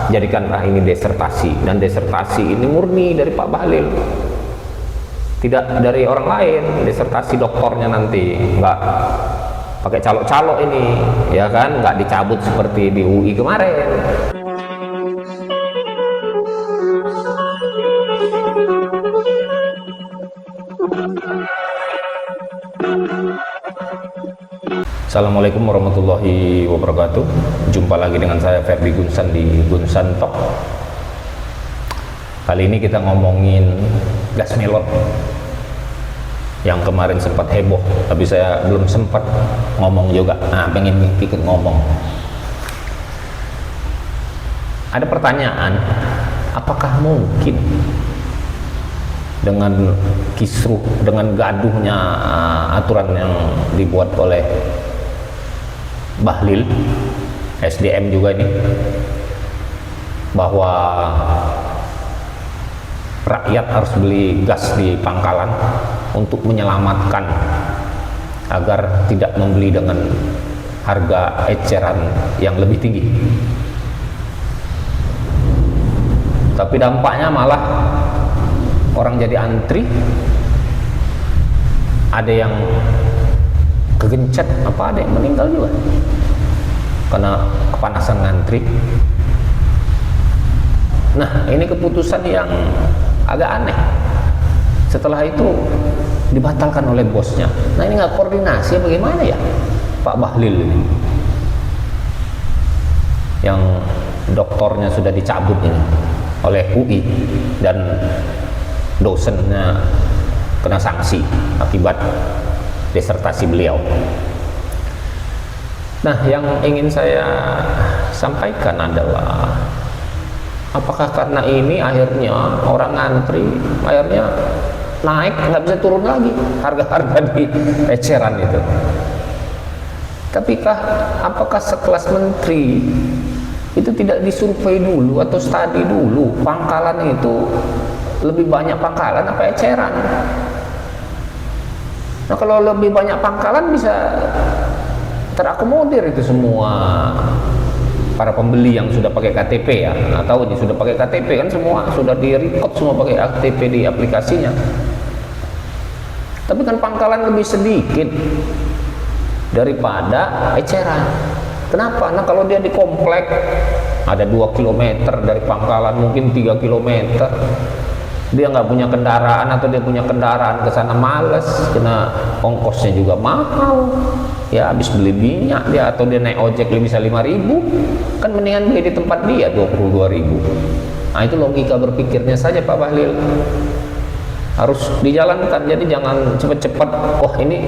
jadikanlah ini desertasi, dan desertasi ini murni dari Pak Bahlil, tidak dari orang lain. Desertasi doktornya nanti nggak pakai calok-calok ini, ya kan, nggak dicabut seperti di UI kemarin. Assalamualaikum warahmatullahi wabarakatuh. Jumpa lagi dengan saya Ferdi Gunsan di Gunsan Talk. Kali ini kita ngomongin gas melon yang kemarin sempat heboh, tapi saya belum sempat ngomong juga. Nah, pengen ikut ngomong. Ada pertanyaan, apakah mungkin dengan kisruh, dengan gaduhnya aturan yang dibuat oleh Bahlil, SDM juga ini, bahwa rakyat harus beli gas di pangkalan untuk menyelamatkan agar tidak membeli dengan harga eceran yang lebih tinggi. Tapi dampaknya malah orang jadi antri, ada yang kegencet, apa ada yang meninggal juga karena kepanasan ngantri. Nah, ini keputusan yang agak aneh. Setelah itu dibatalkan oleh bosnya. Nah, ini nggak koordinasi bagaimana ya Pak Bahlil ini, yang doktornya sudah dicabut ini oleh UI dan dosennya kena sanksi akibat disertasi beliau. Nah, yang ingin saya sampaikan adalah, apakah karena ini akhirnya orang ngantri, akhirnya naik, nggak bisa turun lagi harga-harga di eceran itu. Tapi apakah sekelas menteri itu tidak disurvei dulu atau studi dulu, pangkalan itu lebih banyak pangkalan apa eceran? Nah, kalau lebih banyak pangkalan bisa terakomodir itu semua para pembeli yang sudah pakai KTP ya. Nah, tahu nih, sudah pakai KTP kan, semua sudah di-record semua pakai KTP di aplikasinya. Tapi kan pangkalan lebih sedikit daripada eceran. Kenapa? Nah, kalau dia di komplek ada 2 km dari pangkalan, mungkin 3 km, dia nggak punya kendaraan, atau dia punya kendaraan ke sana males, kena ongkosnya juga mahal ya, habis beli minyak dia, atau dia naik ojek bisa 5.000, kan mendingan beli di tempat dia 22.000. Nah, itu logika berpikirnya saja Pak Bahlil, harus dijalankan. Jadi jangan cepat-cepat, oh ini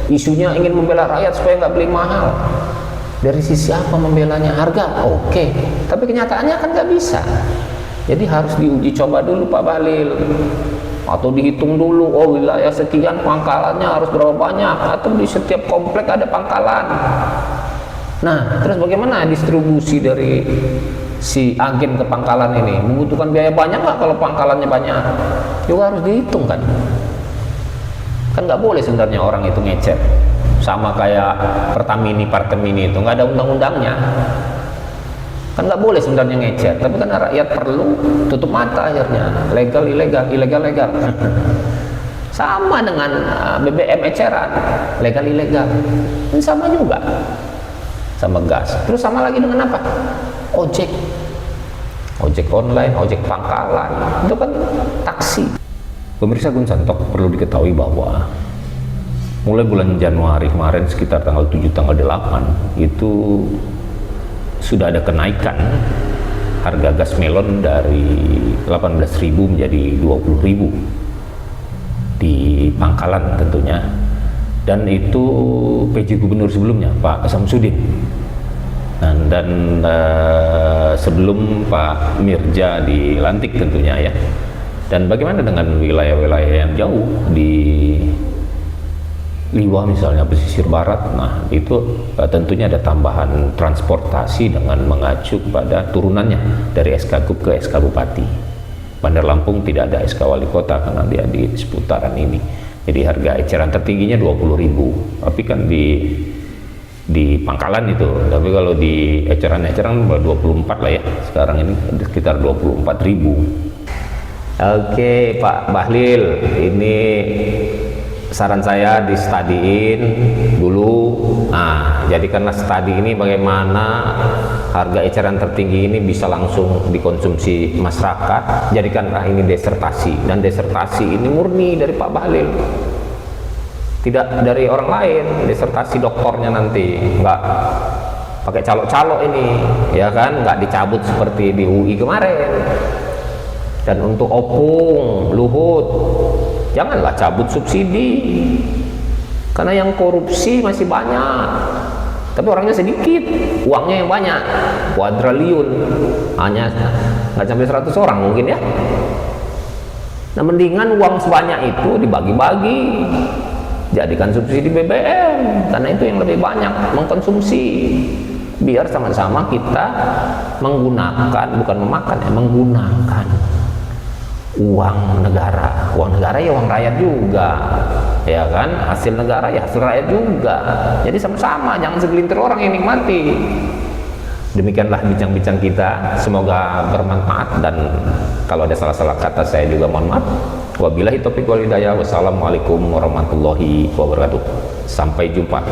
isunya ingin membela rakyat supaya nggak beli mahal. Dari sisi apa membelanya? Harga, oke. Tapi kenyataannya kan nggak bisa. Jadi harus diuji coba dulu Pak Bahlil, atau dihitung dulu, oh wilayah sekian pangkalannya harus berapa banyak, atau di setiap komplek ada pangkalan. Nah, terus bagaimana distribusi dari si agen ke pangkalan ini? Membutuhkan biaya banyak nggak kalau pangkalannya banyak? Juga harus dihitung kan. Kan nggak boleh sebenarnya orang itu ngecer, sama kayak Partemini itu nggak ada undang-undangnya. Kan nggak boleh sebenarnya ngecer, tapi kan rakyat perlu, tutup mata akhirnya, legal ilegal. Sama dengan BBM eceran, legal ilegal, ini sama juga, sama gas. Terus sama lagi dengan apa? Ojek online, ojek pangkalan, itu kan taksi. Pemirsa Gunsan Talk, perlu diketahui bahwa mulai bulan Januari kemarin sekitar tanggal 7, tanggal 8 itu sudah ada kenaikan harga gas melon dari 18.000 menjadi 20.000 di pangkalan tentunya, dan itu PJ Gubernur sebelumnya Pak Samsudin, dan sebelum Pak Mirja dilantik tentunya ya. Dan bagaimana dengan wilayah-wilayah yang jauh di Liwa misalnya, pesisir barat? Nah, itu tentunya ada tambahan transportasi dengan mengacu pada turunannya dari SK Gub ke SK Bupati. Bandar Lampung tidak ada SK Wali Kota karena dia di seputaran ini. Jadi harga eceran tertingginya 20.000, tapi kan di di Pangkalan itu. Tapi kalau di eceran-eceran 24 lah ya, sekarang ini sekitar 24.000. Oke Pak Bahlil, ini saran saya di study-in dulu. Nah, jadikanlah study ini bagaimana harga eceran tertinggi ini bisa langsung dikonsumsi masyarakat. Jadikanlah ini desertasi, dan desertasi ini murni dari Pak Bahlil, tidak dari orang lain. Desertasi doktornya nanti nggak pakai calok-calok ini, ya kan, nggak dicabut seperti di UI kemarin. Dan untuk Opung, Luhut, janganlah cabut subsidi, karena yang korupsi masih banyak, tapi orangnya sedikit, uangnya yang banyak, kuadriliun, hanya nggak sampai 100 orang mungkin ya. Nah, mendingan uang sebanyak itu dibagi-bagi, jadikan subsidi BBM, karena itu yang lebih banyak mengkonsumsi, biar sama-sama kita menggunakan, bukan memakan ya, menggunakan uang negara. Uang negara ya uang rakyat juga, ya kan, hasil negara ya hasil rakyat juga, jadi sama-sama, jangan segelintir orang yang nikmati. Demikianlah bincang-bincang kita, semoga bermanfaat, dan kalau ada salah-salah kata saya juga mohon maaf. Wabillahi taufiq wal hidayah. Wassalamualaikum warahmatullahi wabarakatuh. Sampai jumpa.